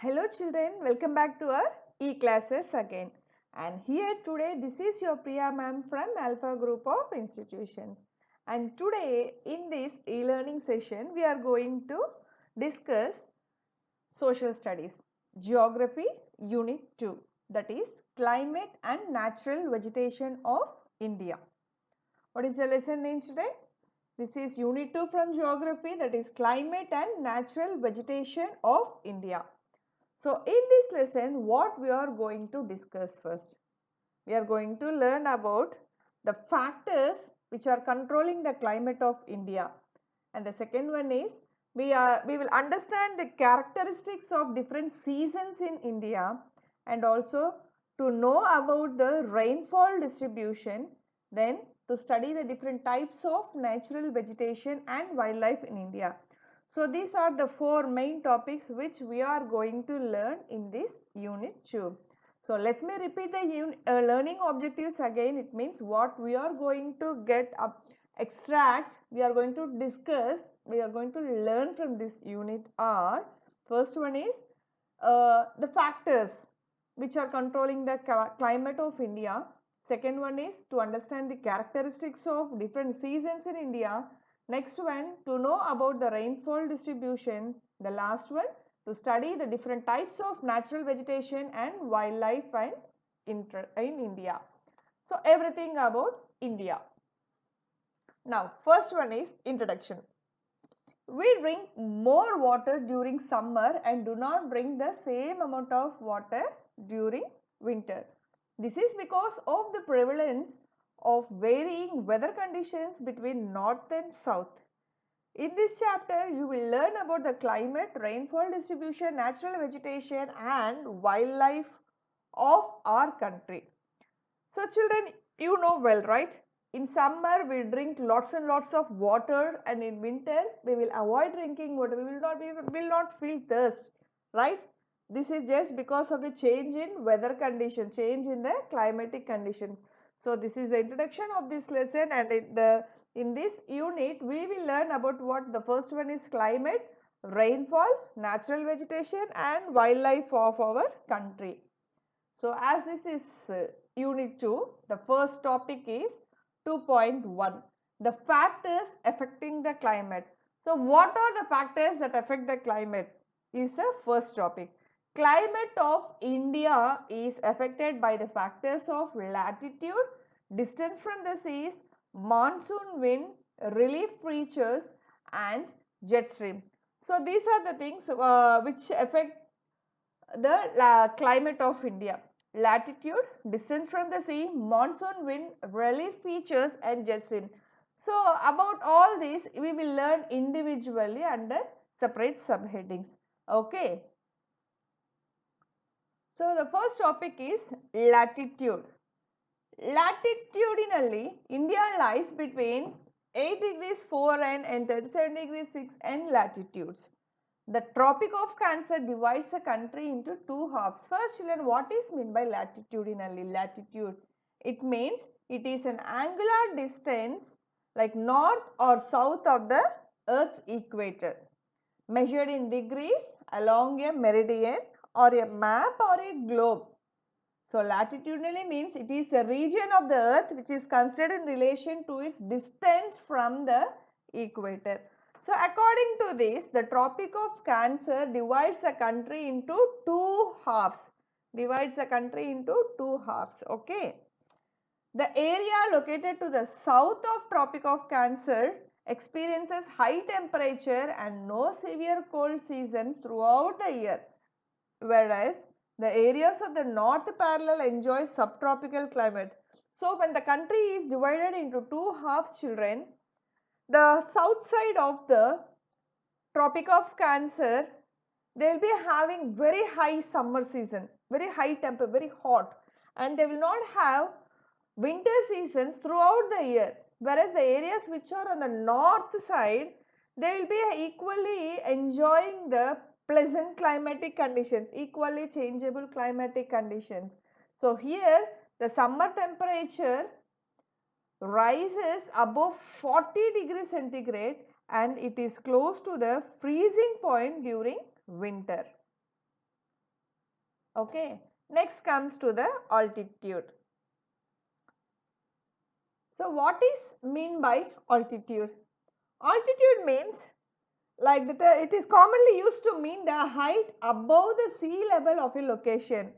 Hello children, welcome back to our e-classes again. And here today this is your Priya ma'am from Alpha Group of Institutions. And today in this e-learning session we are going to discuss social studies, geography unit 2, that is climate and natural vegetation of India. What is the lesson name today? This is unit 2 from geography, that is climate and natural vegetation of India. So, in this lesson what we are going to discuss first? We are going to learn about the factors which are controlling the climate of India, and the second one is we will understand the characteristics of different seasons in India, and also to know about the rainfall distribution, then to study the different types of natural vegetation and wildlife in India. So, these are the four main topics which we are going to learn in this unit 2. So, let me repeat the learning objectives again. It means what we are going to get up, extract, we are going to discuss, we are going to learn from this unit are, first one is the factors which are controlling the climate of India. Second one is to understand the characteristics of different seasons in India. Next one, to know about the rainfall distribution. The last one, to study the different types of natural vegetation and wildlife in India. So, everything about India. Now, first one is introduction. We drink more water during summer and do not drink the same amount of water during winter. This is because of the prevalence of varying weather conditions between north and south. In this chapter, you will learn about the climate, rainfall distribution, natural vegetation and wildlife of our country. So children, you know well, right? In summer, we drink lots and lots of water, and in winter, we will avoid drinking water. We will not feel thirst, right? This is just because of the change in weather conditions, change in the climatic conditions. So this is the introduction of this lesson, and in this unit, we will learn about what the first one is: climate, rainfall, natural vegetation, and wildlife of our country. So, as this is unit 2, the first topic is 2.1, the factors affecting the climate. So, what are the factors that affect the climate is the first topic. Climate of India is affected by the factors of latitude, distance from the seas, monsoon wind, relief features and jet stream. So, these are the things which affect the climate of India: latitude, distance from the sea, monsoon wind, relief features and jet stream. So, about all these we will learn individually under separate subheadings. Okay. So, the first topic is latitude. Latitudinally, India lies between 8 degrees 4 and 37 degrees 6 and latitudes. The Tropic of Cancer divides the country into two halves. First children, what is meant by latitudinally? Latitude, it means it is an angular distance like north or south of the earth's equator, measured in degrees along a meridian or a map or a globe. So, latitudinally means it is a region of the earth which is considered in relation to its distance from the equator. So, according to this, the Tropic of Cancer divides the country into two halves. Okay. The area located to the south of Tropic of Cancer experiences high temperature and no severe cold seasons throughout the year, whereas the areas of the north parallel enjoy subtropical climate. So, when the country is divided into two halves children, the south side of the Tropic of Cancer, they will be having very high summer season, very high temperature, very hot, and they will not have winter seasons throughout the year, whereas the areas which are on the north side, they will be equally enjoying the pleasant climatic conditions, equally changeable climatic conditions. So, here the summer temperature rises above 40 degrees centigrade and it is close to the freezing point during winter. Okay. Next comes to the altitude. So what is mean by altitude? Altitude means like that it is commonly used to mean the height above the sea level of a location.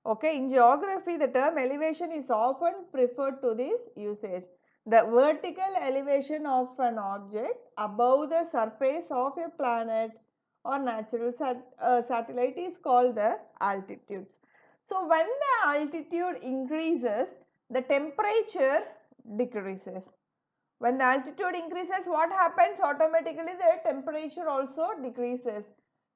Okay, in geography the term elevation is often preferred to this usage. The vertical elevation of an object above the surface of a planet or natural satellite is called the altitudes. So when the altitude increases, the temperature decreases. When the altitude increases, what happens? Automatically the temperature also decreases.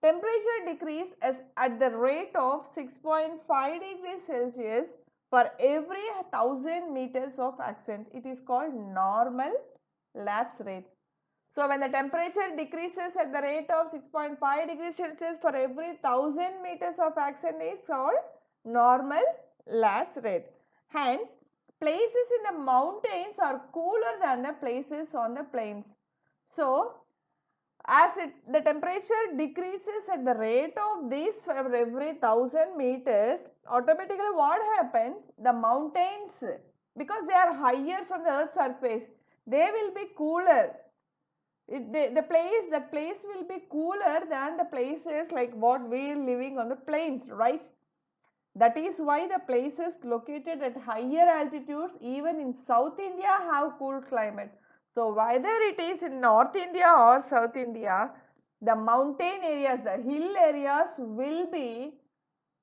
Temperature decrease is at the rate of 6.5 degrees Celsius for every 1000 meters of ascent. It is called normal lapse rate. So when the temperature decreases at the rate of 6.5 degrees Celsius for every 1000 meters of ascent is called normal lapse rate. Hence, places in the mountains are cooler than the places on the plains. So, as the temperature decreases at the rate of this for every 1000 meters, automatically what happens? The mountains, because they are higher from the earth's surface, they will be cooler. That place will be cooler than the places like what we are living on the plains, right? That is why the places located at higher altitudes even in South India have cool climate. So whether it is in North India or South India, the mountain areas, the hill areas will be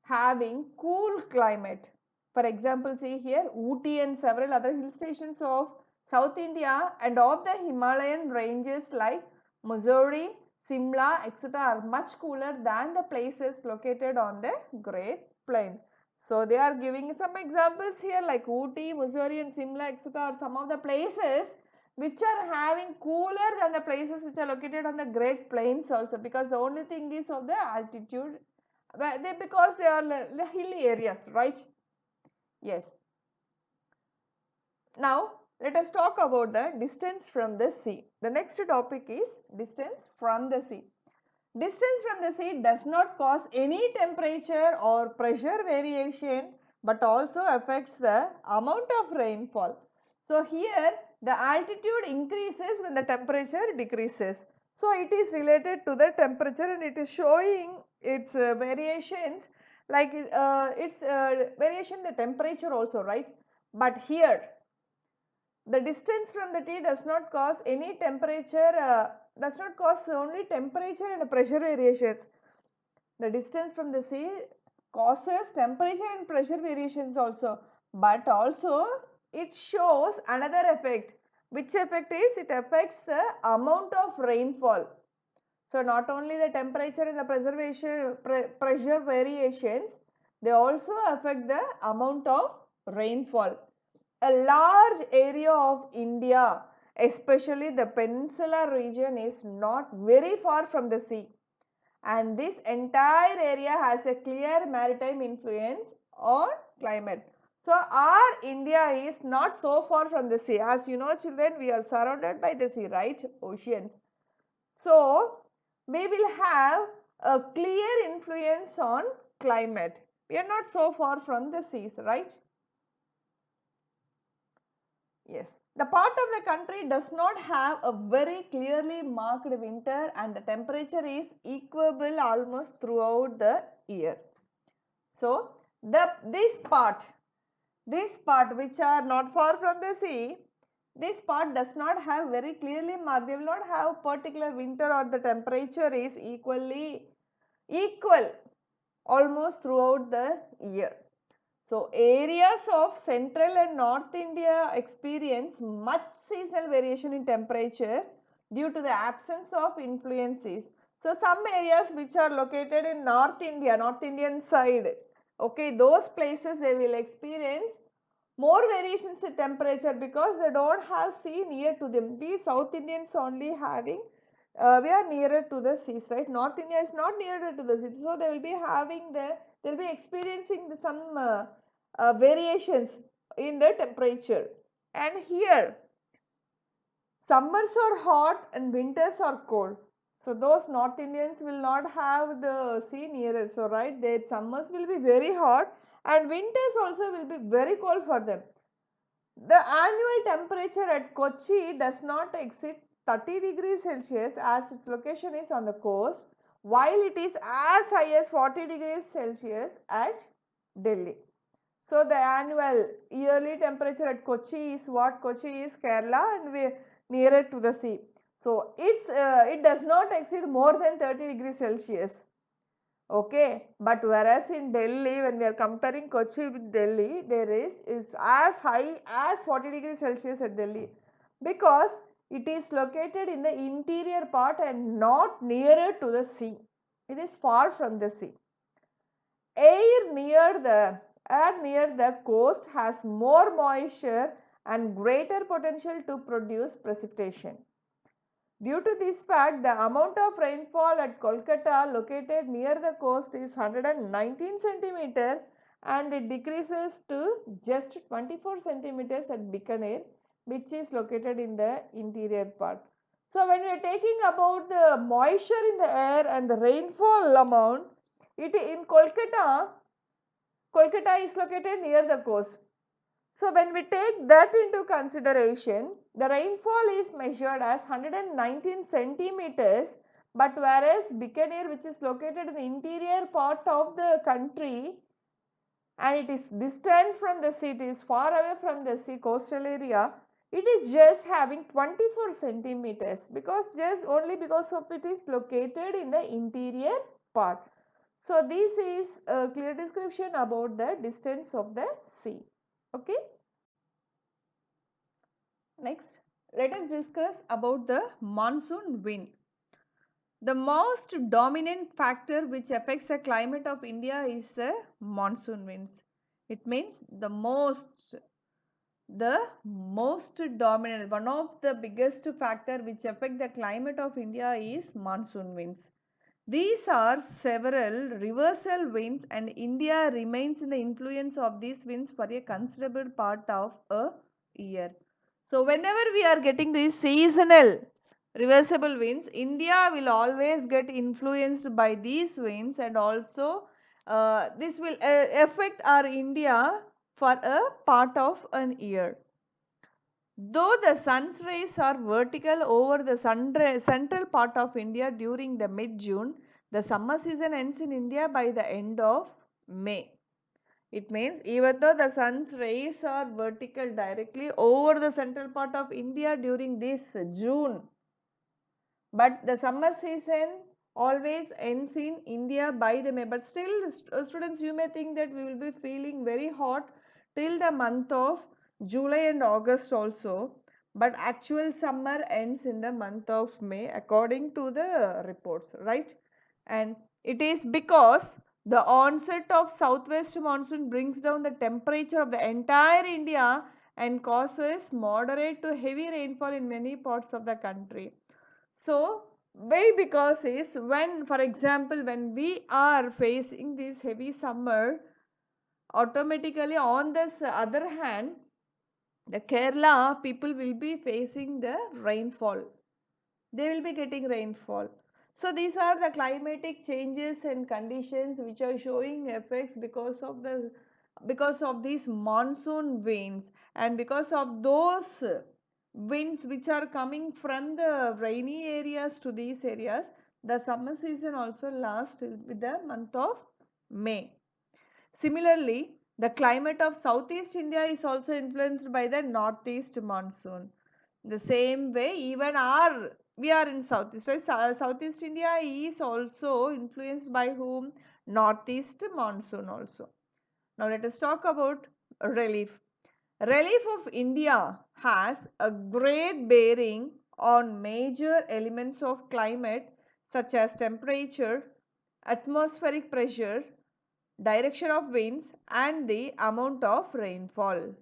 having cool climate. For example, see here Ooty and several other hill stations of South India and of the Himalayan ranges like Mussoorie, Simla, etc. are much cooler than the places located on the Great Plains. So they are giving some examples here like Ooty, Mussoorie and Simla, etc. are some of the places which are having cooler than the places which are located on the Great Plains also, because the only thing is of the altitude, because they are the hilly areas, right? Yes. Now let us talk about the distance from the sea. The next topic is distance from the sea. Distance from the sea does not cause any temperature or pressure variation, but also affects the amount of rainfall. So here the altitude increases when the temperature decreases. So it is related to the temperature and it is showing its variations, like its variation in the temperature also, right? But here the distance from the sea does not cause any temperature, does not cause only temperature and pressure variations. The distance from the sea causes temperature and pressure variations also, but also it shows another effect. Which effect is? It affects the amount of rainfall. So not only the temperature and the pressure variations, they also affect the amount of rainfall. A large area of India, especially the peninsular region, is not very far from the sea, and this entire area has a clear maritime influence on climate. So our India is not so far from the sea. As you know, children, we are surrounded by the sea, right? Oceans. So we will have a clear influence on climate. We are not so far from the seas, right? Yes. The part of the country does not have a very clearly marked winter and the temperature is equable almost throughout the year. So, this part which are not far from the sea, this part does not have very clearly marked, they will not have particular winter or the temperature is equal almost throughout the year. So, areas of central and north India experience much seasonal variation in temperature due to the absence of influences. So, some areas which are located in North India, North Indian side, okay, those places they will experience more variations in temperature because they don't have sea near to them. We South Indians only having, we are nearer to the seas, right? North India is not nearer to the sea, so they will be having they will be experiencing some variations in the temperature. And here summers are hot and winters are cold. So those North Indians will not have the sea nearer. So right, their summers will be very hot and winters also will be very cold for them. The annual temperature at Kochi does not exceed 30 degrees Celsius as its location is on the coast, while it is as high as 40 degrees Celsius at Delhi. So the annual yearly temperature at Kochi is what? Kochi is Kerala and we nearer to the sea. So it does not exceed more than 30 degrees Celsius. Okay, but whereas in Delhi, when we are comparing Kochi with Delhi, there is as high as 40 degrees Celsius at Delhi, because it is located in the interior part and not nearer to the sea. It is far from the sea. Air near the coast has more moisture and greater potential to produce precipitation. Due to this fact, the amount of rainfall at Kolkata, located near the coast, is 119 centimeter and it decreases to just 24 centimeters at Bikaner, which is located in the interior part. So when we are taking about the moisture in the air and the rainfall amount, it in Kolkata is located near the coast. So when we take that into consideration, the rainfall is measured as 119 centimeters, but whereas Bikaner, which is located in the interior part of the country and it is distant from the sea, it is far away from the sea coastal area, it is just having 24 centimeters because just only because of it is located in the interior part. So this is a clear description about the distance of the sea. Okay. Next, let us discuss about the monsoon wind. The most dominant factor which affects the climate of India is the monsoon winds. It means the most dominant, one of the biggest factor which affect the climate of India is monsoon winds. These are several reversal winds and India remains in the influence of these winds for a considerable part of a year. So whenever we are getting these seasonal reversible winds, India will always get influenced by these winds and also this will affect our India for a part of an year. Though the sun's rays are vertical over the central part of India during the mid-June, the summer season ends in India by the end of May. It means even though the sun's rays are vertical directly over the central part of India during this June, but the summer season always ends in India by the May. But still, students, you may think that we will be feeling very hot till the month of July and August also, but actual summer ends in the month of May according to the reports, right? And it is because the onset of southwest monsoon brings down the temperature of the entire India and causes moderate to heavy rainfall in many parts of the country. So why? Because is when, for example, when we are facing this heavy summer, automatically on this other hand, the Kerala people will be facing the rainfall. They will be getting rainfall. So these are the climatic changes and conditions which are showing effects because of these monsoon winds and because of those winds which are coming from the rainy areas to these areas. The summer season also lasts till with the month of May. Similarly, the climate of Southeast India is also influenced by the Northeast monsoon. The same way, even we are in Southeast, right? Southeast India is also influenced by whom? Northeast monsoon also. Now let us talk about relief. Relief of India has a great bearing on major elements of climate such as temperature, atmospheric pressure, direction of winds and the amount of rainfall.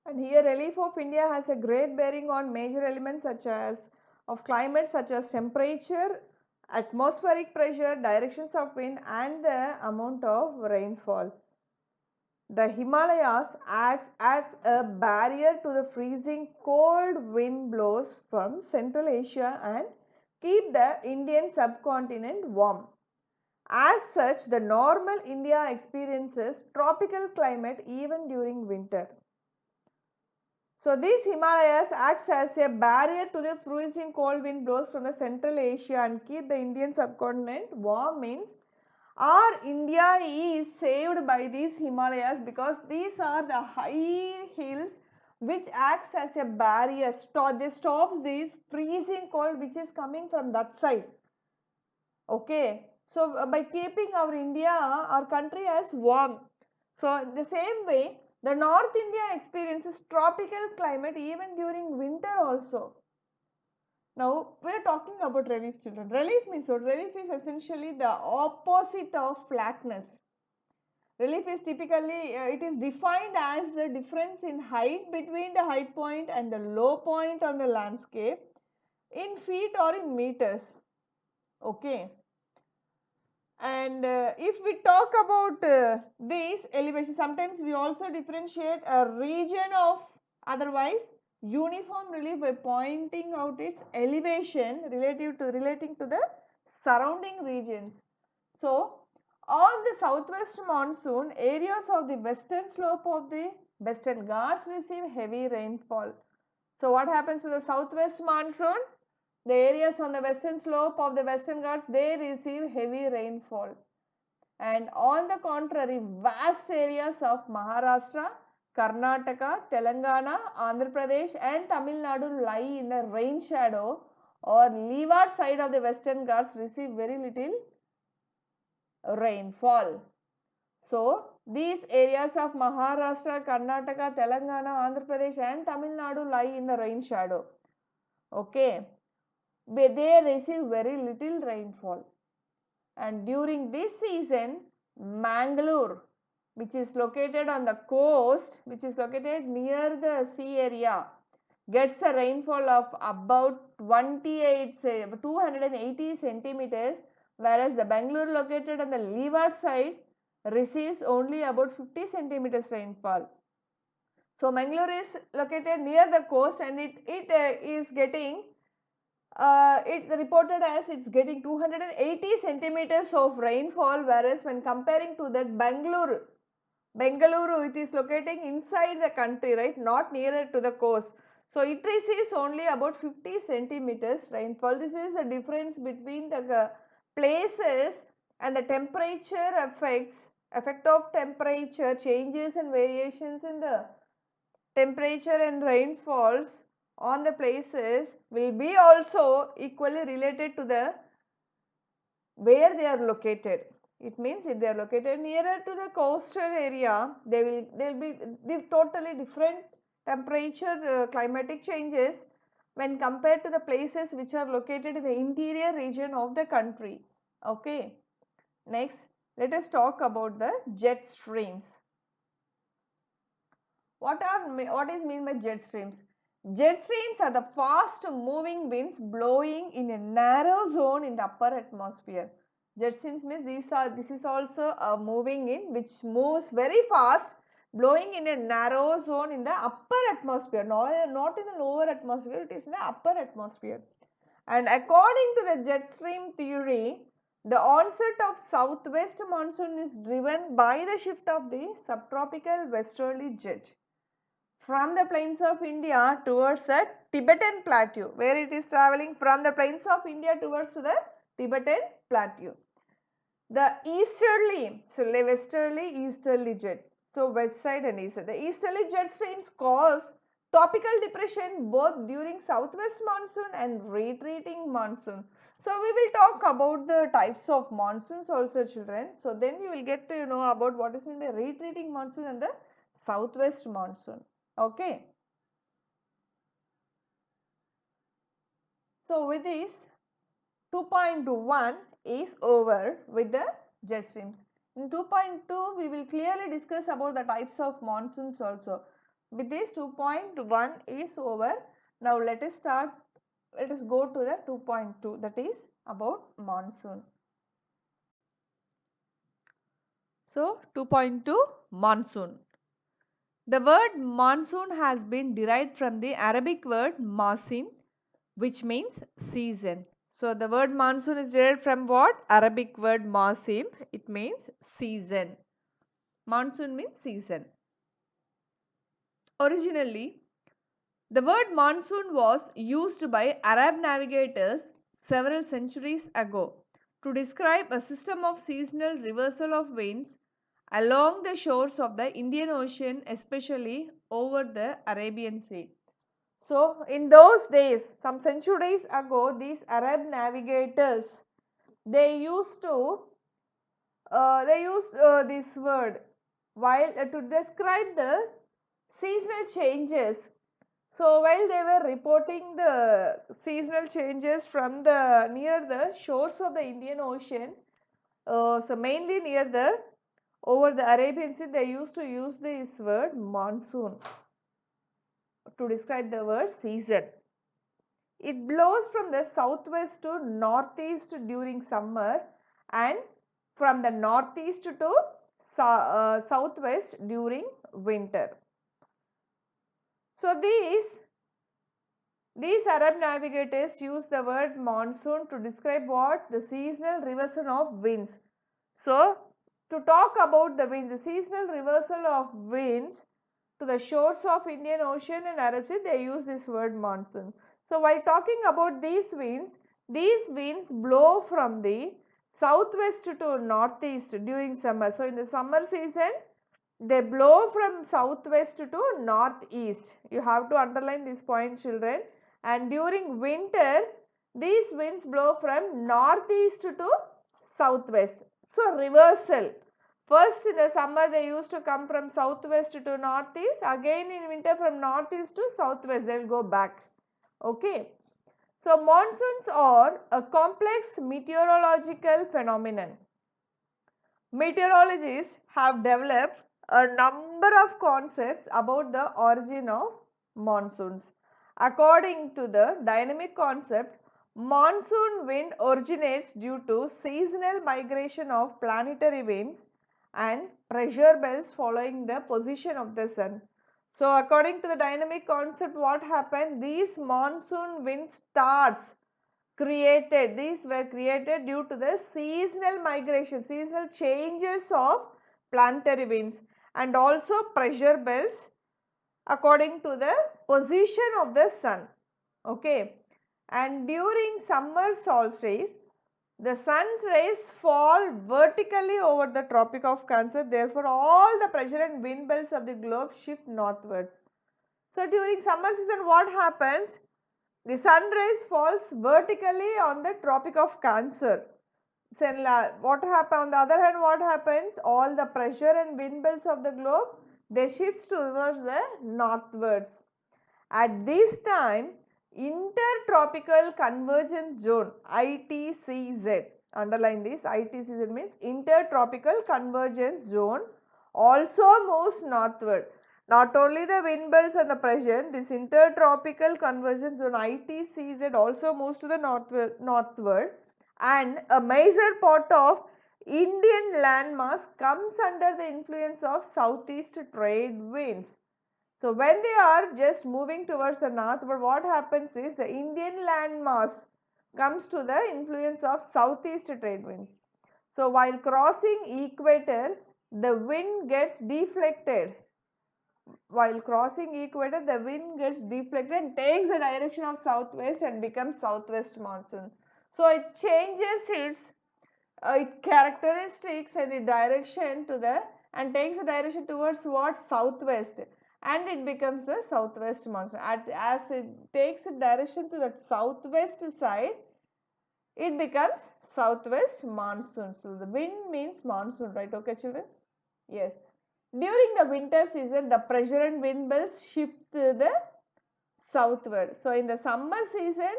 And here relief of India has a great bearing on major elements such as of climate such as temperature, atmospheric pressure, directions of wind and the amount of rainfall. The Himalayas acts as a barrier to the freezing cold wind blows from Central Asia and keep the Indian subcontinent warm. As such, the normal India experiences tropical climate even during winter. So, these Himalayas acts as a barrier to the freezing cold wind blows from the Central Asia and keep the Indian subcontinent warm means our India is saved by these Himalayas because these are the high hills which acts as a barrier. They stops this freezing cold which is coming from that side. Okay. So, by keeping our India, our country as warm. So, in the same way, the North India experiences tropical climate even during winter also. Now, we are talking about relief, children. Relief means what? Relief is essentially the opposite of flatness. Relief is typically, it is defined as the difference in height between the high point and the low point on the landscape in feet or in meters. Okay. And if we talk about these elevations, sometimes we also differentiate a region of otherwise uniform relief by pointing out its elevation relating to the surrounding regions. So, on the southwest monsoon, areas of the western slope of the Western Ghats receive heavy rainfall. So, what happens to the southwest monsoon? The areas on the western slope of the Western Ghats, they receive heavy rainfall. And on the contrary, vast areas of Maharashtra, Karnataka, Telangana, Andhra Pradesh and Tamil Nadu lie in the rain shadow or leeward side of the Western Ghats receive very little rainfall. So, these areas of Maharashtra, Karnataka, Telangana, Andhra Pradesh and Tamil Nadu lie in the rain shadow. Okay. They receive very little rainfall. And during this season, Mangalore, which is located on the coast, which is located near the sea area, gets a rainfall of about 280 centimeters, whereas the Bangalore located on the leeward side receives only about 50 centimeters rainfall. So, Mangalore is located near the coast and it is getting it's reported as it's getting 280 centimeters of rainfall, whereas when comparing to that Bengaluru, it is locating inside the country, right, not nearer to the coast. So, it receives only about 50 centimeters rainfall. This is the difference between the places and the temperature effect of temperature changes and variations in the temperature and rainfalls on the places will be also equally related to the where they are located. It means if they are located nearer to the coastal area, they will be totally different temperature climatic changes when compared to the places which are located in the interior region of the country. Okay. Next, let us talk about the jet streams. What is mean by jet streams? Jet streams are the fast moving winds blowing in a narrow zone in the upper atmosphere. Jet streams means this is also a moving in which moves very fast, blowing in a narrow zone in the upper atmosphere, not in the lower atmosphere, it is in the upper atmosphere. And according to the jet stream theory, the onset of southwest monsoon is driven by the shift of the subtropical westerly jet from the plains of India towards the Tibetan plateau, where it is travelling from the plains of India towards the Tibetan plateau. The easterly, so westerly, easterly jet. So west side and east side. The easterly jet streams cause tropical depression both during southwest monsoon and retreating monsoon. So we will talk about the types of monsoons also, children. So then you will get to know about what is meant by retreating monsoon and the southwest monsoon. Okay. So with this 2.1 is over with the jet streams. In 2.2 we will clearly discuss about the types of monsoons also. With this 2.1 is over. Now let us go to the 2.2, that is about monsoon. So 2.2 monsoon. The word monsoon has been derived from the Arabic word masin, which means season. So the word monsoon is derived from what? Arabic word masin. It means season. Monsoon means season. Originally, the word monsoon was used by Arab navigators several centuries ago to describe a system of seasonal reversal of winds along the shores of the Indian Ocean, especially over the Arabian Sea. So, in those days, some centuries ago, these Arab navigators, they used this word while to describe the seasonal changes. So while they were reporting the seasonal changes from the near the shores of the Indian Ocean, so mainly near the over the Arabian Sea, they used to use this word monsoon to describe the word season. It blows from the southwest to northeast during summer and from the northeast to southwest during winter. So these Arab navigators use the word monsoon to describe what? The seasonal reversal of winds. So to talk about the winds, the seasonal reversal of winds to the shores of Indian Ocean and Arab Sea, they use this word monsoon. So while talking about these winds blow from the southwest to northeast during summer. So in the summer season, they blow from southwest to northeast. You have to underline this point, children. And during winter, these winds blow from northeast to southwest. So reversal. First in the summer they used to come from southwest to northeast. Again in winter from northeast to southwest they will go back. Okay. So monsoons are a complex meteorological phenomenon. Meteorologists have developed a number of concepts about the origin of monsoons. According to the dynamic concept, monsoon wind originates due to seasonal migration of planetary winds and pressure belts following the position of the sun. So according to the dynamic concept, what happened? These monsoon wind starts these were created due to the seasonal migration, seasonal changes of planetary winds and also pressure belts according to the position of the sun. Okay. And during summer solstice, the sun's rays fall vertically over the Tropic of Cancer. Therefore, all the pressure and wind belts of the globe shift northwards. So, during summer season, what happens? The sun rays falls vertically on the Tropic of Cancer. So, what happens? On the other hand, what happens? All the pressure and wind belts of the globe, they shifts towards the northwards. At this time, Intertropical Convergence Zone, ITCZ, underline this, ITCZ means Intertropical Convergence Zone, also moves northward. Not only the wind belts and the pressure, this Intertropical Convergence Zone, ITCZ, also moves to the northward, and a major part of Indian landmass comes under the influence of southeast trade winds. So when they are just moving towards the north, but what happens is the Indian landmass comes to the influence of southeast trade winds. So while crossing equator, the wind gets deflected. While crossing equator, the wind gets deflected and takes the direction of southwest and becomes southwest monsoon. So it changes its characteristics and the direction to the and takes the direction towards what? Southwest, and it becomes the southwest monsoon. As it takes the direction to the southwest side, it becomes southwest monsoon. So the wind means monsoon, right? Okay, children? Yes. During the winter season, the pressure and wind belts shift to the southward. So in the summer season,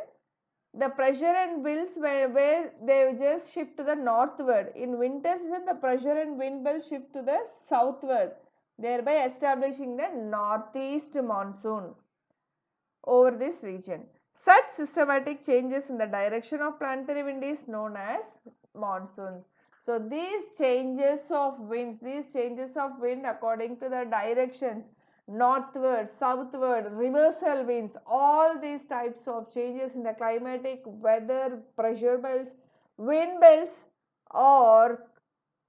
the pressure and winds where they just shift to the northward. In winter season, the pressure and wind belt shift to the southward, thereby establishing the northeast monsoon over this region. Such systematic changes in the direction of planetary wind is known as monsoons. So these changes of wind according to the directions, northward, southward, reversal winds, all these types of changes in the climatic weather, pressure belts, wind belts, or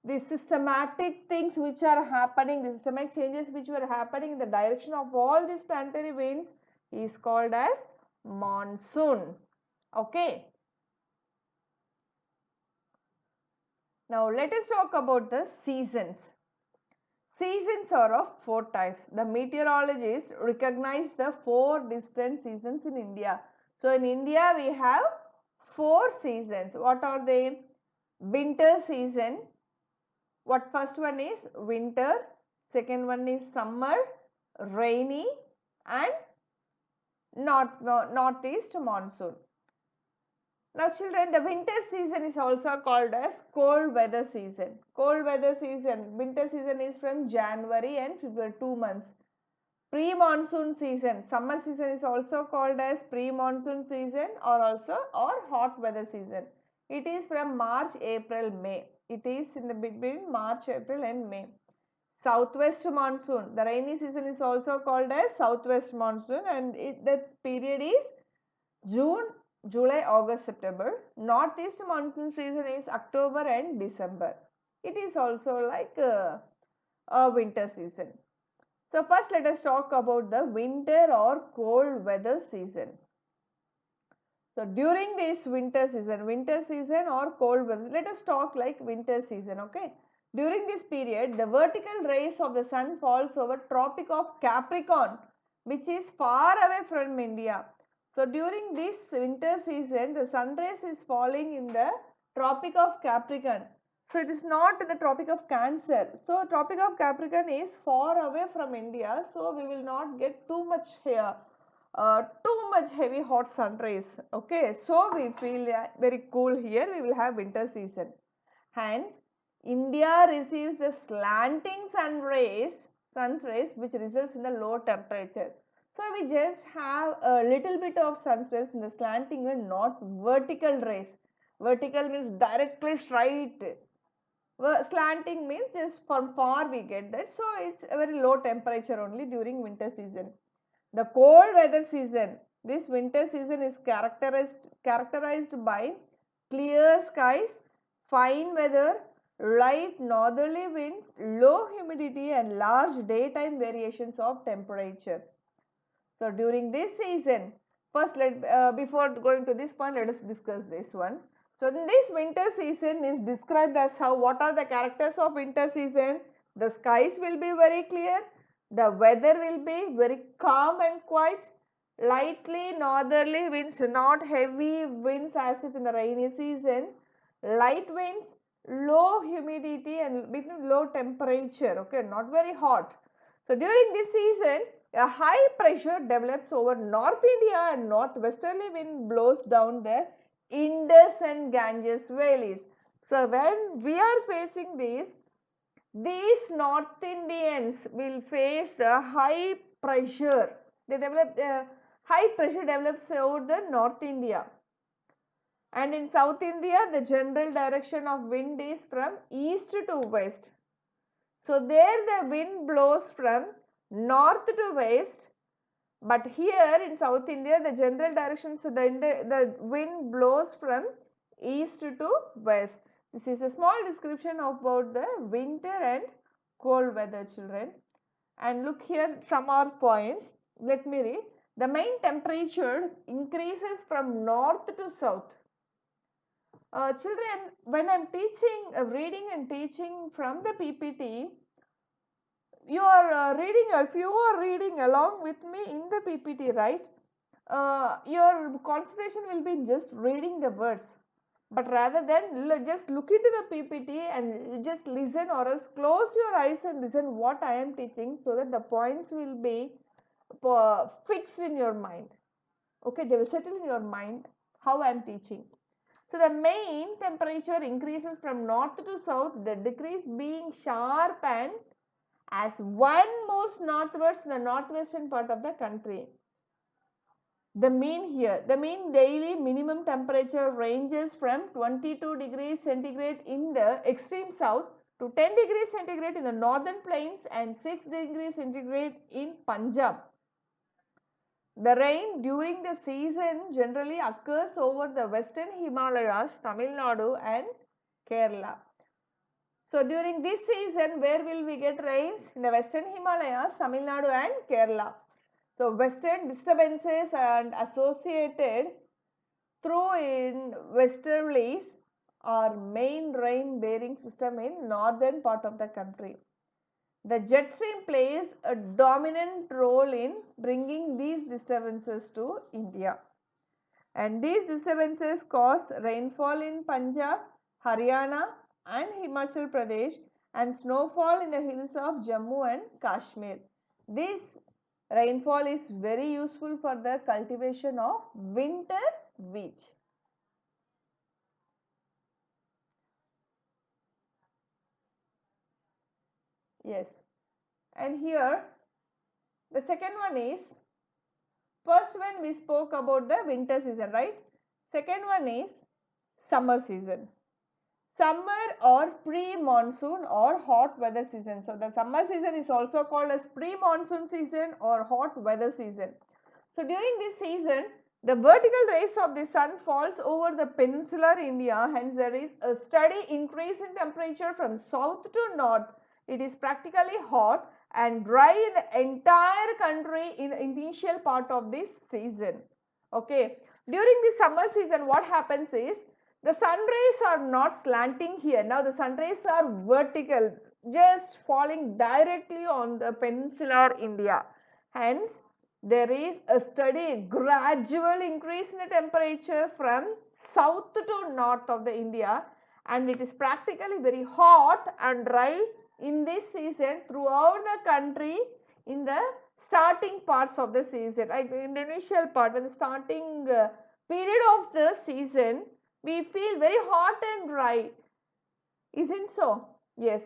the systematic things which are happening, the systematic changes which were happening in the direction of all these planetary winds is called as monsoon. Okay. Now let us talk about the seasons. Seasons are of four types. The meteorologists recognize the four distinct seasons in India. So in India we have four seasons. What are they? Winter season. What first one is winter, second one is summer, rainy, and northeast monsoon. Now children, the winter season is also called as cold weather season. Cold weather season, winter season is from January and February, 2 months. Pre-monsoon season, summer season is also called as pre-monsoon season or hot weather season. It is from March, April, May. It is in the between March, April and May. Southwest monsoon, the rainy season is also called as southwest monsoon, and that period is June, July, August, September. Northeast monsoon season is October and December. It is also like a winter season. So first let us talk about the winter or cold weather season. So during this winter season or cold weather, let us talk like winter season, okay. During this period, the vertical rays of the sun falls over Tropic of Capricorn, which is far away from India. So during this winter season, the sun rays is falling in the Tropic of Capricorn. So it is not in the Tropic of Cancer. So Tropic of Capricorn is far away from India. So we will not get too much here. Too much heavy hot sun rays. Okay, so we feel very cool here. We will have winter season. Hence, India receives the slanting sun's rays, which results in the low temperature. So we just have a little bit of sun's rays in the slanting and not vertical rays. Vertical means directly straight. Slanting means just from far we get that. So it's a very low temperature only during winter season. The cold weather season, this winter season is characterized by clear skies, fine weather, light northerly winds, low humidity and large daytime variations of temperature. So during this season, first before going to this point, let us discuss this one. So this winter season is described as how, what are the characters of winter season? The skies will be very clear, the weather will be very calm and quiet, lightly northerly winds, not heavy winds as if in the rainy season, light winds, low humidity and between low temperature, okay, not very hot. So during this season, a high pressure develops over North India and northwesterly wind blows down the Indus and Ganges valleys. So when we are facing this, these North Indians will face the high pressure. They develop high pressure develops over the North India. And in South India, the general direction of wind is from east to west. So there the wind blows from north to west, but here in South India the general direction, so the wind blows from east to west. This is a small description about the winter and cold weather, children. And look here some are points. Let me read. The main temperature increases from north to south. Children, when I am teaching, reading and teaching from the PPT, you are reading, if you are reading along with me in the PPT, right, your concentration will be just reading the words, but rather than just look into the PPT and just listen, or else close your eyes and listen what I am teaching, so that the points will be fixed in your mind. Okay, they will settle in your mind how I am teaching. So the main temperature increases from north to south, the decrease being sharp and as one moves northwards in the northwestern part of the country. the mean here, the mean daily minimum temperature ranges from 22 degrees centigrade in the extreme south to 10 degrees centigrade in the northern plains and 6 degrees centigrade in Punjab. The rain during the season generally occurs over the western Himalayas, Tamil Nadu and Kerala. So during this season, where will we get rains? In the western Himalayas, Tamil Nadu and Kerala. So western disturbances and associated through in westerlies are main rain bearing system in northern part of the country. The jet stream plays a dominant role in bringing these disturbances to India. And these disturbances cause rainfall in Punjab, Haryana and Himachal Pradesh and snowfall in the hills of Jammu and Kashmir. This rainfall is very useful for the cultivation of winter wheat. Yes, and here the second one is, first one we spoke about the winter season, right? Second one is summer season. Summer or pre-monsoon or hot weather season. So the summer season is also called as pre-monsoon season or hot weather season. So during this season, the vertical rays of the sun falls over the peninsular India, hence there is a steady increase in temperature from south to north. It is practically hot and dry in the entire country in the initial part of this season. Okay, during the summer season, what happens is, the sun rays are not slanting here. Now the sun rays are vertical, just falling directly on the peninsular India. Hence, there is a steady gradual increase in the temperature from south to north of the India, and it is practically very hot and dry in this season throughout the country in the starting parts of the season. Like in the initial part, when the starting period of the season, we feel very hot and dry, isn't so? Yes.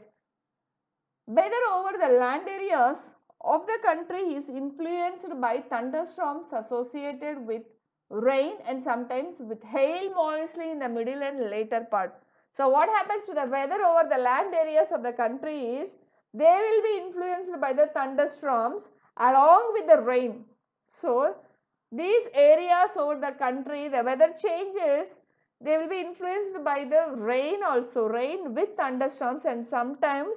Weather over the land areas of the country is influenced by thunderstorms associated with rain and sometimes with hail, mostly in the middle and later part. So what happens to the weather over the land areas of the country is, they will be influenced by the thunderstorms along with the rain. So these areas over the country, the weather changes, they will be influenced by the rain also, rain with thunderstorms and sometimes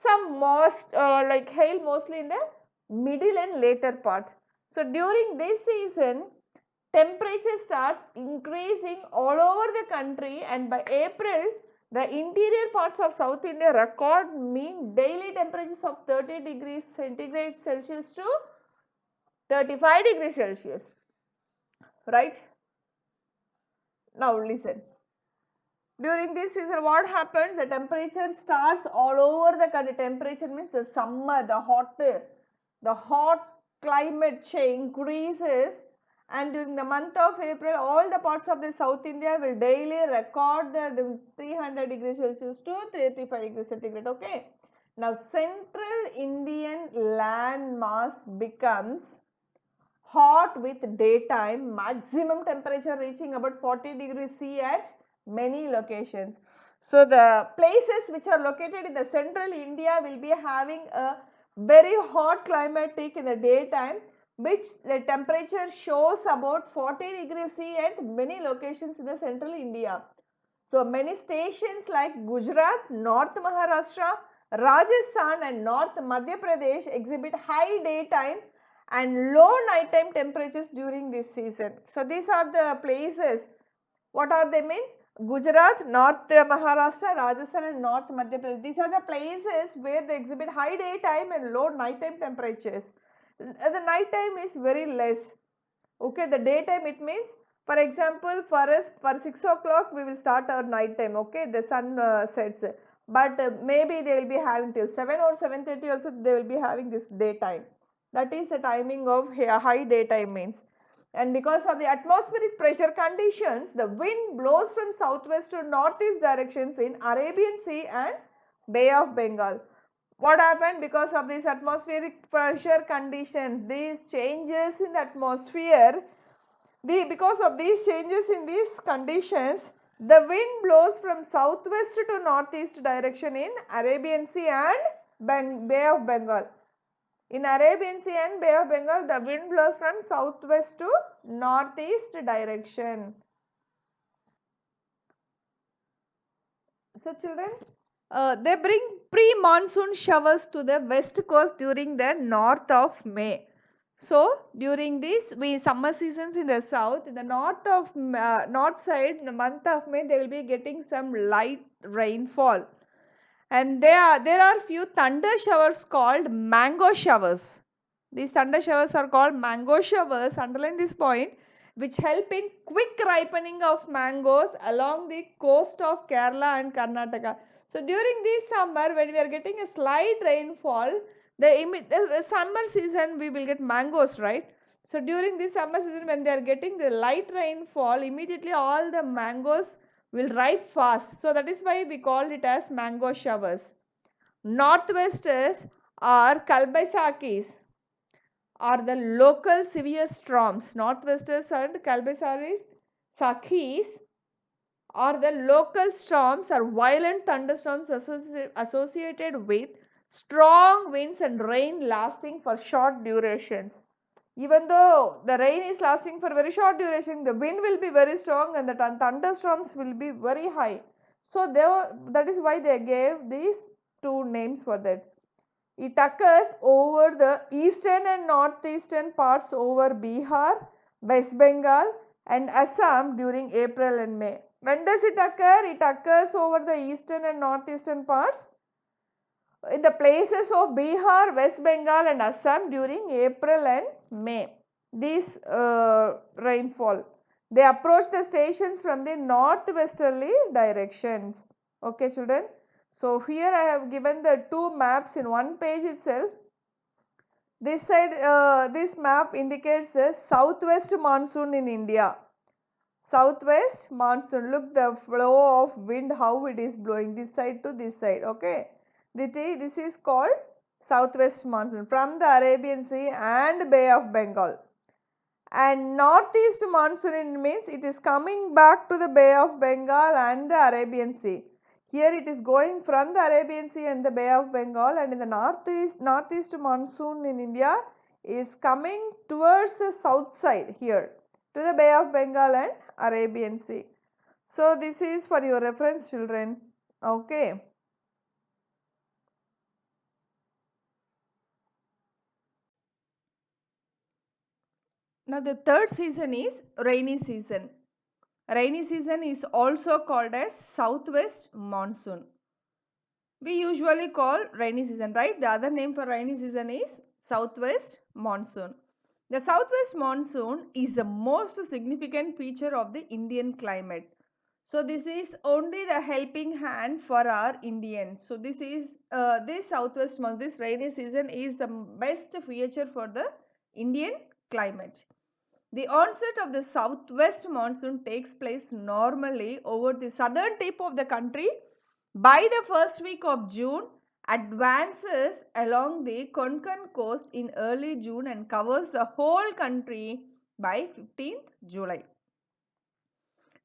some like hail, mostly in the middle and later part. So during this season, temperature starts increasing all over the country, and by April, the interior parts of South India record mean daily temperatures of 30 degrees centigrade Celsius to 35 degrees Celsius, right? Now listen. During this season, what happens? The temperature starts all over the country. Temperature means the summer, the hot climate change increases, and during the month of April, all the parts of the South India will daily record the 300 degrees Celsius to 35 degrees centigrade. Okay. Now, central Indian land mass becomes hot with daytime, maximum temperature reaching about 40 degrees C at many locations. So the places which are located in the central India will be having a very hot climatic in the daytime, which the temperature shows about 40 degrees C at many locations in the central India. So many stations like Gujarat, North Maharashtra, Rajasthan and North Madhya Pradesh exhibit high daytime and low nighttime temperatures during this season. So these are the places. What are they means? Gujarat, North Maharashtra, Rajasthan and North Madhya Pradesh. These are the places where they exhibit high daytime and low nighttime temperatures. The nighttime is very less. Okay, the daytime, it means, for example, for us, for 6 o'clock we will start our night time. Okay, the sun sets, but maybe they will be having till 7 or 7:30 also, they will be having this daytime. That is the timing of high daytime means. And because of the atmospheric pressure conditions, the wind blows from southwest to northeast directions in Arabian Sea and Bay of Bengal. What happened? Because of this atmospheric pressure conditions, these changes in the atmosphere, Because of these changes in these conditions, the wind blows from southwest to northeast direction in Arabian Sea and Bay of Bengal. In Arabian Sea and Bay of Bengal, the wind blows from southwest to northeast direction. So children, they bring pre-monsoon showers to the west coast during the north of May. So during this summer seasons in the south, in the north side, in the month of May, they will be getting some light rainfall, and there are few thunder showers called mango showers. These thunder showers are called mango showers. Underline this point, which help in quick ripening of mangoes along the coast of Kerala and Karnataka. So during this summer, when we are getting a slight rainfall, the summer season we will get mangoes, right? So during this summer season, when they are getting the light rainfall, immediately all the mangoes will ripe fast. So that is why we call it as mango showers. Northwesters or Kalbaisakis are the local severe storms. Northwesters and Kalbaisaris Sakis are the local storms or violent thunderstorms associated with strong winds and rain lasting for short durations. Even though the rain is lasting for very short duration, the wind will be very strong and the thunderstorms will be very high. So that is why they gave these two names for that. It occurs over the eastern and northeastern parts over Bihar, West Bengal and Assam during April and May. When does it occur? It occurs over the eastern and northeastern parts in the places of Bihar, West Bengal and Assam during April and May. These rainfall. They approach the stations from the northwesterly directions. Okay children. So here I have given the two maps in one page itself. This side, this map indicates the southwest monsoon in India. Southwest monsoon. Look the flow of wind, how it is blowing this side to this side. Okay. This is called southwest monsoon from the Arabian Sea and Bay of Bengal. And northeast monsoon means it is coming back to the Bay of Bengal and the Arabian Sea. Here it is going from the Arabian Sea and the Bay of Bengal, and in the northeast monsoon in India is coming towards the south side here to the Bay of Bengal and Arabian Sea. So this is for your reference children. Okay. Now the third season is rainy season. Rainy season is also called as southwest monsoon. We usually call rainy season, right? The other name for rainy season is southwest monsoon. The southwest monsoon is the most significant feature of the Indian climate. So this is only the helping hand for our Indians. So this southwest monsoon, this rainy season is the best feature for the Indian climate. The onset of the southwest monsoon takes place normally over the southern tip of the country by the first week of June, advances along the Konkan coast in early June and covers the whole country by 15th July.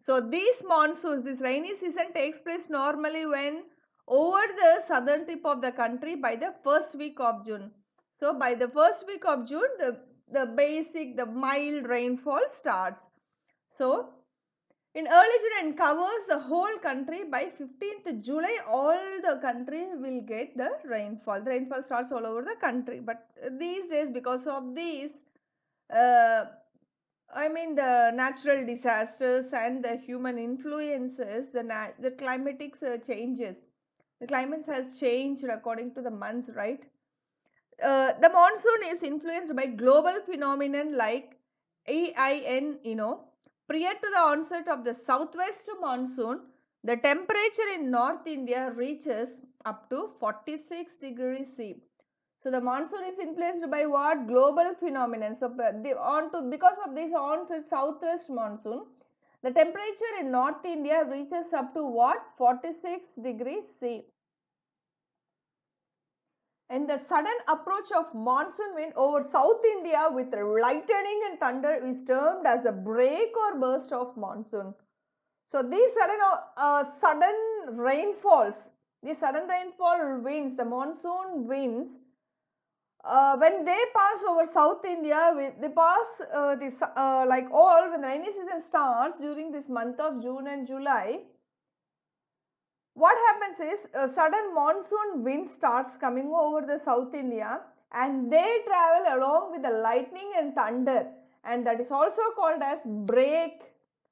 So these monsoons, this rainy season takes place normally when over the southern tip of the country by the first week of June. So by the first week of June, the mild rainfall starts. So in early June and covers the whole country by 15th July, all the country will get the rainfall. The rainfall starts all over the country. But these days, because of these, the natural disasters and the human influences, the climatic changes. The climate has changed according to the months, right? The monsoon is influenced by global phenomenon like El Niño. Prior to the onset of the southwest monsoon, the temperature in North India reaches up to 46 degrees C. So the monsoon is influenced by what? Global phenomenon. So because of this onset southwest monsoon, the temperature in North India reaches up to what? 46 degrees C. And the sudden approach of monsoon wind over South India with lightning and thunder is termed as a break or burst of monsoon. So these sudden rainfalls, these sudden rainfall winds, the monsoon winds, when they pass over South India, they pass like all when the rainy season starts during this month of June and July. What happens is a sudden monsoon wind starts coming over the South India and they travel along with the lightning and thunder, and that is also called as break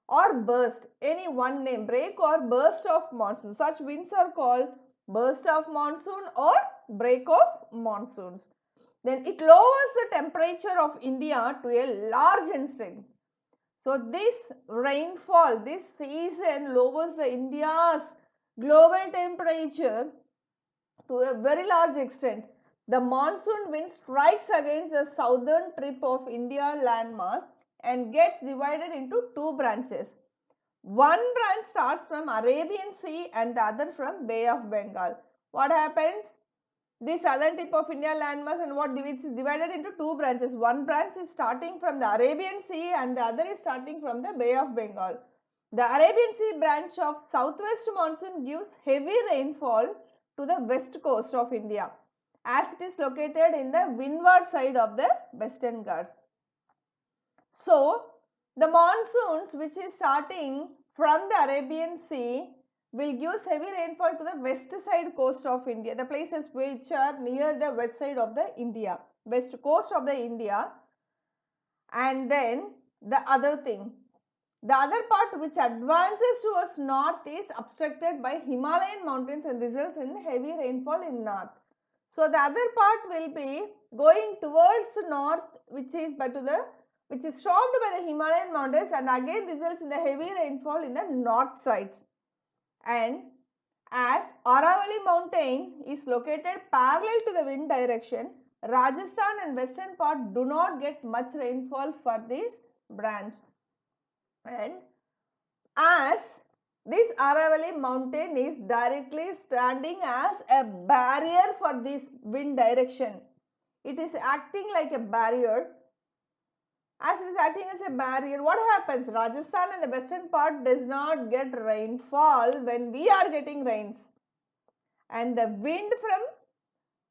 or burst. Any one name, break or burst of monsoon. Such winds are called burst of monsoon or break of monsoons. Then it lowers the temperature of India to a large extent. So this rainfall, this season lowers the India's global temperature to a very large extent. The monsoon wind strikes against the southern tip of India landmass and gets divided into two branches. One branch starts from Arabian Sea and the other from Bay of Bengal. What happens? The southern tip of India landmass and what is divided into two branches. One branch is starting from the Arabian Sea and the other is starting from the Bay of Bengal. The Arabian Sea branch of southwest monsoon gives heavy rainfall to the west coast of India as it is located in the windward side of the Western Ghats. So, the monsoons which is starting from the Arabian Sea will give heavy rainfall to the west side coast of India, the places which are near the west side of the India, west coast of the India. And then the other thing, the other part which advances towards north is obstructed by Himalayan mountains and results in heavy rainfall in north. So the other part will be going towards the north, which is stopped by the Himalayan mountains and again results in the heavy rainfall in the north sides. And as Aravalli mountain is located parallel to the wind direction, Rajasthan and western part do not get much rainfall for this branch. And as this Aravalli mountain is directly standing as a barrier for this wind direction, it is acting like a barrier. As it is acting as a barrier, what happens? Rajasthan and the western part does not get rainfall when we are getting rains. And the wind from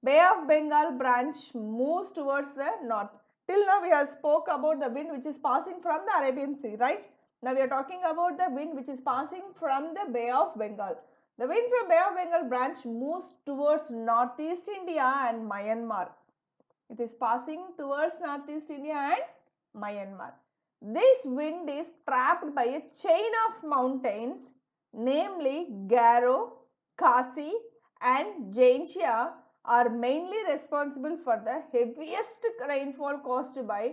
Bay of Bengal branch moves towards the north. Till now we have spoke about the wind which is passing from the Arabian Sea, right? Now we are talking about the wind which is passing from the Bay of Bengal. The wind from Bay of Bengal branch moves towards northeast India and Myanmar. It is passing towards northeast India and Myanmar. This wind is trapped by a chain of mountains, namely Garo, Khasi and Jaintia are mainly responsible for the heaviest rainfall caused by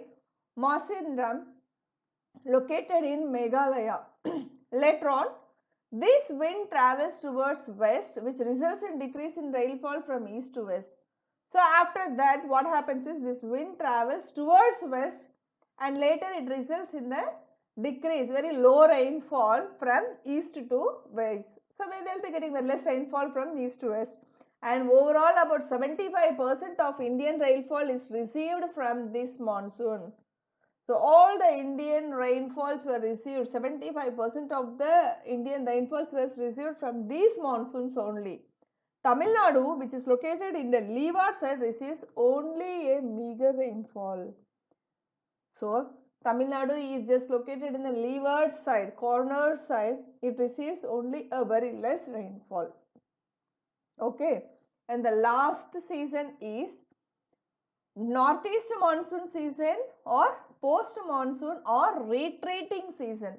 Mawsyndram located in Meghalaya. Later on, this wind travels towards west, which results in decrease in rainfall from east to west. So after that, what happens is this wind travels towards west and later it results in the decrease, very low rainfall from east to west. So they will be getting very less rainfall from east to west. And overall about 75% of Indian rainfall is received from this monsoon. So all the Indian rainfalls were received, 75% of the Indian rainfalls was received from these monsoons only. Tamil Nadu, which is located in the leeward side, receives only a meager rainfall. So Tamil Nadu is just located in the leeward side, corner side, it receives only a very less rainfall. Okay, and the last season is northeast monsoon season or post monsoon or retreating season.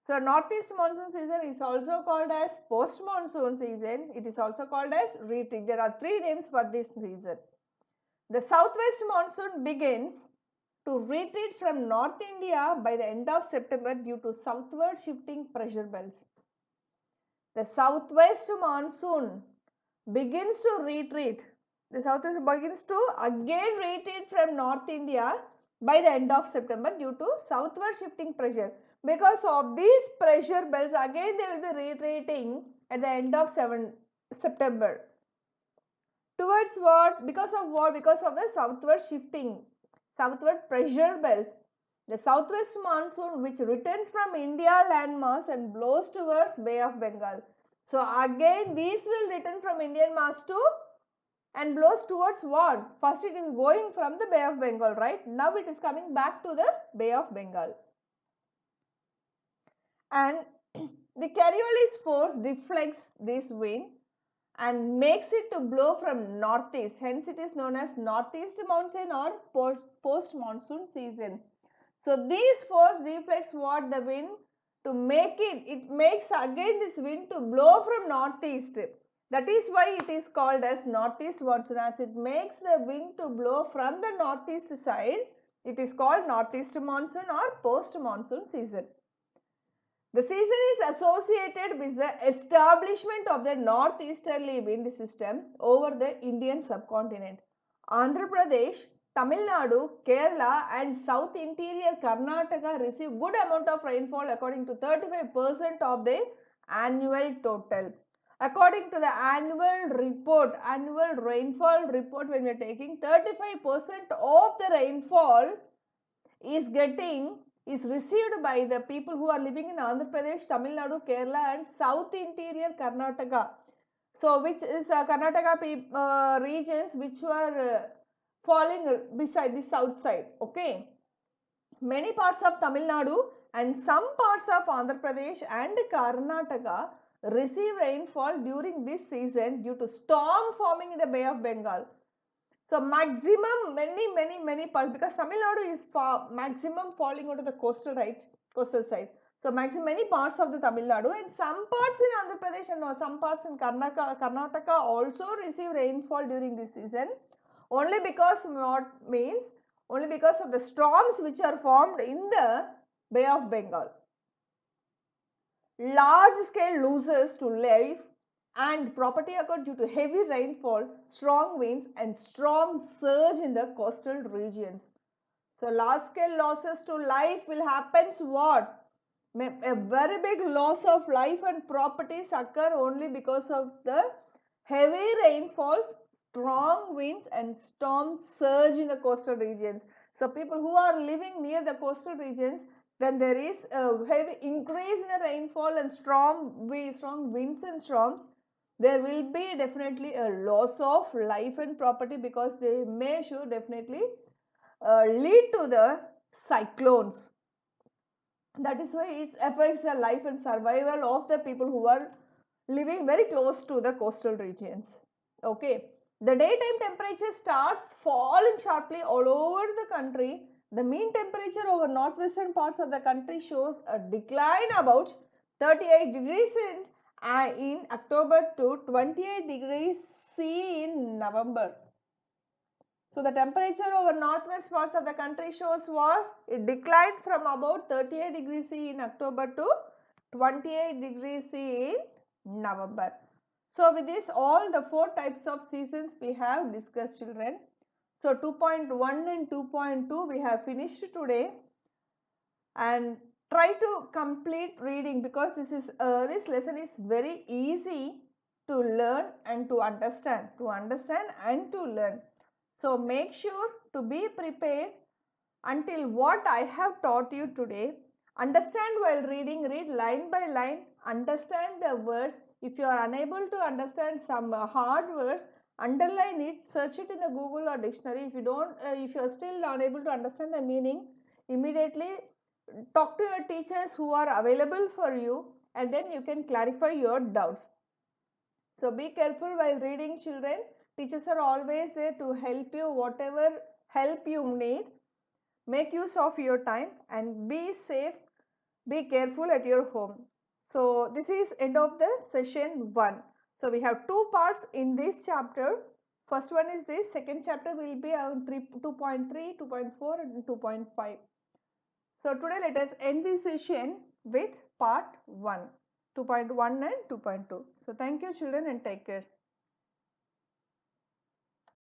So northeast monsoon season is also called as post monsoon season. It is also called as retreat. There are three names for this season. The southwest monsoon begins to retreat from North India by the end of September due to southward shifting pressure belts. The southwest monsoon begins to retreat. The southwest begins to again retreat from North India by the end of September due to southward shifting pressure. Because of these pressure belts, again they will be retreating at the end of September. Towards what? Because of what? Because of the southward shifting, southward pressure belts. The southwest monsoon which returns from India landmass and blows towards Bay of Bengal. So again these will return from Indian mass to and blows towards what? First it is going from the Bay of Bengal, right? Now it is coming back to the Bay of Bengal. And the Coriolis force deflects this wind and makes it to blow from northeast. Hence it is known as northeast monsoon or post monsoon season. So this force reflects what? The wind to make it makes again this wind to blow from northeast. That is why it is called as northeast monsoon, as it makes the wind to blow from the northeast side. It is called northeast monsoon or post monsoon season. The season is associated with the establishment of the northeasterly wind system over the Indian subcontinent. Andhra Pradesh, Tamil Nadu, Kerala and South Interior Karnataka receive good amount of rainfall according to 35% of the annual total. According to the annual rainfall report, when we are taking 35% of the rainfall is received by the people who are living in Andhra Pradesh, Tamil Nadu, Kerala and South Interior Karnataka. So which is Karnataka regions which were falling beside the south side. Okay. Many parts of Tamil Nadu and some parts of Andhra Pradesh and Karnataka receive rainfall during this season due to storm forming in the Bay of Bengal. So maximum many parts, because Tamil Nadu is maximum falling onto the coastal side. So maximum many parts of the Tamil Nadu and some parts in Andhra Pradesh and some parts in Karnataka also receive rainfall during this season. Only because only because of the storms which are formed in the Bay of Bengal. Large scale losses to life and property occurred due to heavy rainfall, strong winds and storm surge in the coastal regions. So large scale losses to life will happen what? A very big loss of life and properties occur only because of the heavy rainfalls, strong winds and storm surge in the coastal regions. So people who are living near the coastal regions, when there is a heavy increase in the rainfall and strong winds and storms, there will be definitely a loss of life and property, because they may definitely lead to the cyclones. That is why it affects the life and survival of the people who are living very close to the coastal regions. Okay, the daytime temperature starts falling sharply all over the country. The mean temperature over northwestern parts of the country shows a decline about 38 degrees in October to 28 degrees C in November. So the temperature over northwest parts of the country shows it declined from about 38 degrees C in October to 28 degrees C in November. So with this, all the 4 types of seasons we have discussed, children. So 2.1 and 2.2 we have finished today, and try to complete reading, because this lesson is very easy to learn and to understand and to learn. So make sure to be prepared until what I have taught you today. Understand while reading, read line by line, understand the words. If you are unable to understand some hard words, underline it, search it in the Google or dictionary. If you are still unable to understand the meaning, immediately talk to your teachers who are available for you, and then you can clarify your doubts. So be careful while reading, children. Teachers are always there to help you, whatever help you need. Make use of your time and be safe, be careful at your home. So this is end of the session 1. So we have 2 parts in this chapter. First one is this, second chapter will be on 2.3, 2.4 and 2.5. So today let us end this session with part 1, 2.1 and 2.2. So thank you children and take care.